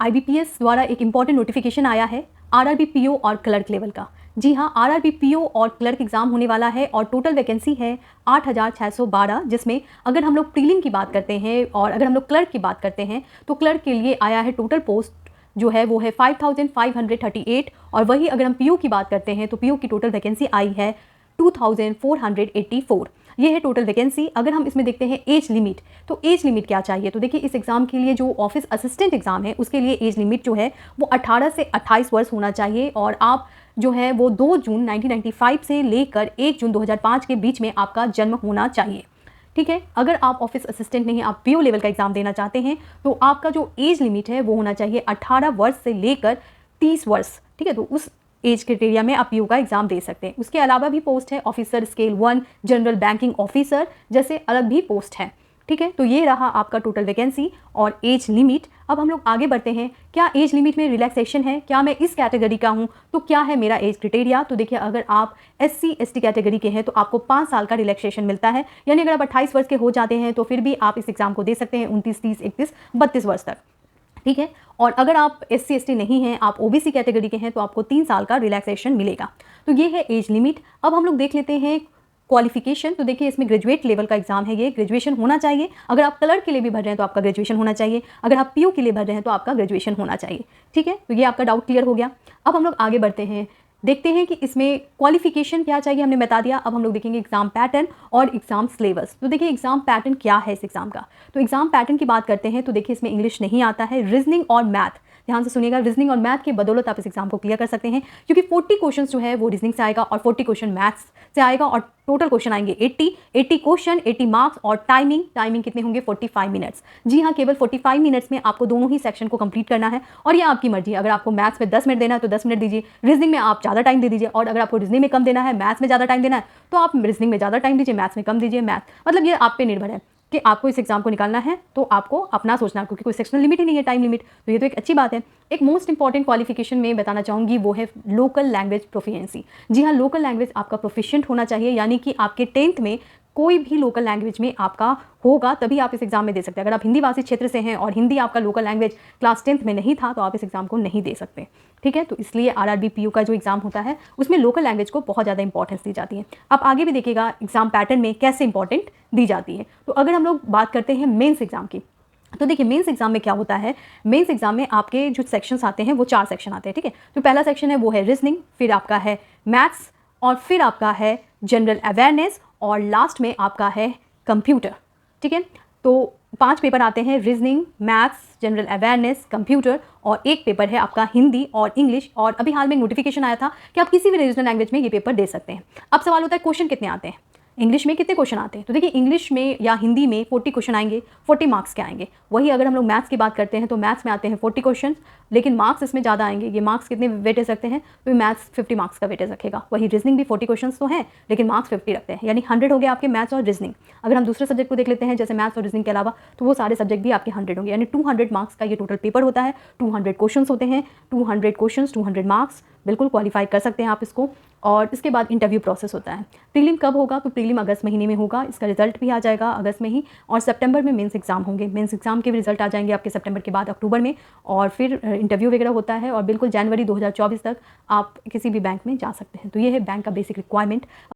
IBPS द्वारा एक important notification आया है आरआरबी पीओ और क्लर्क लेवल का। जी हाँ, आरआरबी पीओ और क्लर्क एग्जाम होने वाला है और टोटल वैकेंसी है 8612, जिसमें अगर हम लोग प्रीलिम की बात करते हैं और अगर हम लोग क्लर्क की बात करते हैं तो क्लर्क के लिए आया है टोटल पोस्ट जो है वो है 5538 और वही अगर हम पीओ की बात करते हैं तो पीओ की टोटल वैकेंसी आई है 2484। ये है टोटल वैकेंसी। अगर हम इसमें देखते हैं एज लिमिट, तो एज लिमिट क्या चाहिए, तो देखिए इस एग्ज़ाम के लिए जो ऑफिस असिस्टेंट एग्ज़ाम है उसके लिए एज लिमिट जो है वो 18 से 28 वर्ष होना चाहिए और आप जो है वो 2 जून 1995 से लेकर 1 जून 2005 के बीच में आपका जन्म होना चाहिए। ठीक है, अगर आप ऑफिस असिस्टेंट नहीं, आप पीओ लेवल का एग्ज़ाम देना चाहते हैं तो आपका जो एज लिमिट है वो होना चाहिए 18 वर्ष से लेकर 30 वर्ष। ठीक है, तो उस एज क्राइटेरिया में आप पीओ का एग्जाम दे सकते हैं। उसके अलावा भी पोस्ट है officer scale 1, general banking officer जैसे अलग भी पोस्ट है। ठीक है, तो ये रहा आपका टोटल वैकेंसी और एज लिमिट। अब हम लोग आगे बढ़ते हैं, क्या एज लिमिट में रिलैक्सेशन है, क्या मैं इस कैटेगरी का हूँ तो क्या है मेरा एज क्राइटेरिया। तो देखिए अगर आप SC ST कैटेगरी के हैं तो आपको 5 साल का रिलैक्सेशन मिलता है, यानी अगर आप 28 वर्ष के हो जाते हैं तो फिर भी आप इस एग्ज़ाम को दे सकते हैं 29, 30, 31, 32 वर्ष तक। ठीक है, और अगर आप SC ST नहीं हैं, आप OBC कैटेगरी के हैं तो आपको 3 साल का रिलैक्सेशन मिलेगा। तो ये है एज लिमिट। अब हम लोग देख लेते हैं क्वालिफिकेशन। तो देखिए इसमें ग्रेजुएट लेवल का एग्जाम है, ये ग्रेजुएशन होना चाहिए। अगर आप क्लर्क के लिए भी भर रहे हैं तो आपका ग्रेजुएशन होना चाहिए, अगर आप पीओ के लिए भर रहे हैं तो आपका ग्रेजुएशन होना चाहिए। ठीक है, तो ये आपका डाउट क्लियर हो गया। अब हम लोग आगे बढ़ते हैं, देखते हैं कि इसमें क्वालिफिकेशन क्या चाहिए, हमने बता दिया। अब हम लोग देखेंगे एग्जाम पैटर्न और एग्जाम सिलेबस। तो देखिए एग्जाम पैटर्न क्या है इस एग्जाम का। तो एग्जाम पैटर्न की बात करते हैं तो देखिए इसमें इंग्लिश नहीं आता है, रीजनिंग और मैथ, ध्यान से सुनिएगा, रीजनिंग और मैथ की बदौलत आप इस एग्जाम को क्लियर कर सकते हैं क्योंकि 40 क्वेश्चन जो है वो रीजनिंग से आएगा और 40 क्वेश्चन मैथ्स से आएगा और टोटल क्वेश्चन आएंगे 80 क्वेश्चन, 80 मार्क्स और टाइमिंग कितने होंगे 45 मिनट्स। जी हाँ, केवल 45 मिनट्स में आपको दोनों ही सेक्शन को कंप्लीट करना है और ये आपकी मर्जी है। अगर आपको मैथ्स में 10 मिनट देना है तो 10 मिनट दीजिए, रीजनिंग में आप ज़्यादा टाइम दे दीजिए, और अगर आपको रीजनिंग में कम देना है, मैथ्स में ज़्यादा टाइम देना है तो आप रीजनिंग में ज़्यादा टाइम दीजिए, मैथ्स में कम दीजिए। मतलब ये आप पे निर्भर है कि आपको इस एग्जाम को निकालना है तो आपको अपना सोचना, क्योंकि कोई सेक्शनल लिमिट ही नहीं है, टाइम लिमिट। तो ये तो एक अच्छी बात है। एक मोस्ट इंपॉर्टेंट क्वालिफिकेशन में बताना चाहूँगी वो है लोकल लैंग्वेज प्रोफिशिएंसी। जी हाँ, लोकल लैंग्वेज आपका प्रोफिशिएंट होना चाहिए, यानी कि आपके 10th में कोई भी लोकल लैंग्वेज में आपका होगा तभी आप इस एग्जाम में दे सकते हैं। अगर आप हिंदी भाषी क्षेत्र से हैं और हिंदी आपका लोकल लैंग्वेज क्लास 10th में नहीं था तो आप इस एग्जाम को नहीं दे सकते। ठीक है, तो इसलिए आरआरबी पीओ का जो एग्जाम होता है उसमें लोकल लैंग्वेज को बहुत ज़्यादा इंपॉर्टेंस दी जाती है। आप आगे भी देखिएगा एग्जाम पैटर्न में कैसे इंपॉर्टेंट दी जाती है। तो अगर हम लोग बात करते हैं मेंस एग्जाम की, तो देखिए मेंस एग्जाम में क्या होता है, मेंस एग्जाम में आपके जो सेक्शंस आते हैं वो 4 सेक्शन आते हैं। ठीक है, तो पहला सेक्शन है वो है रीजनिंग, फिर आपका है मैथ्स और फिर आपका है जनरल अवेयरनेस और लास्ट में आपका है कंप्यूटर। ठीक है, तो 5 पेपर आते हैं, reasoning, maths, general awareness, computer और एक पेपर है आपका हिंदी और इंग्लिश। और अभी हाल में नोटिफिकेशन आया था कि आप किसी भी रीजनल लैंग्वेज में ये पेपर दे सकते हैं। अब सवाल होता है क्वेश्चन कितने आते हैं, इंग्लिश में कितने क्वेश्चन आते हैं। तो देखिए इंग्लिश में या हिंदी में 40 क्वेश्चन आएंगे, 40 मार्क्स के आएंगे। वही अगर हम लोग मैथ्स की बात करते हैं तो मैथ्स में आते हैं 40 क्वेश्चन, लेकिन मार्क्स इसमें ज़्यादा आएंगे। ये मार्क्स कितने वेटेज रखते हैं, तो मैथ्स 50 मार्क्स का वेटेज रखेगा। वही रीजनिंग भी 40 क्वेश्चन तो हैं लेकिन मार्क्स 50 रखते हैं, यानी 100 हो गया आपके मैथ्स और रीजनिंग। अगर हम दूसरे सब्जेक्ट को देख लेते हैं जैसे मैथ्स और रीजनिंग के अलावा, तो वो सारे सब्जेक्ट भी आपके 100 होंगे, यानी 200 मार्क्स का ये टोटल पेपर होता है। 200 क्वेश्चन होते हैं, 200 क्वेश्चन 200 मार्क्स, बिल्कुल क्वालिफाई कर सकते हैं आप इसको। और इसके बाद इंटरव्यू प्रोसेस होता है। प्रीलिम कब होगा, तो प्रीलिम अगस्त महीने में होगा, इसका रिजल्ट भी आ जाएगा अगस्त में ही, और सितंबर में मेंस एग्जाम होंगे। मेंस एग्जाम के भी रिजल्ट आ जाएंगे आपके सितंबर के बाद अक्टूबर में, और फिर इंटरव्यू वगैरह होता है और बिल्कुल जनवरी 2024 तक आप किसी भी बैंक में जा सकते हैं। तो ये है बैंक का बेसिक रिक्वायरमेंट।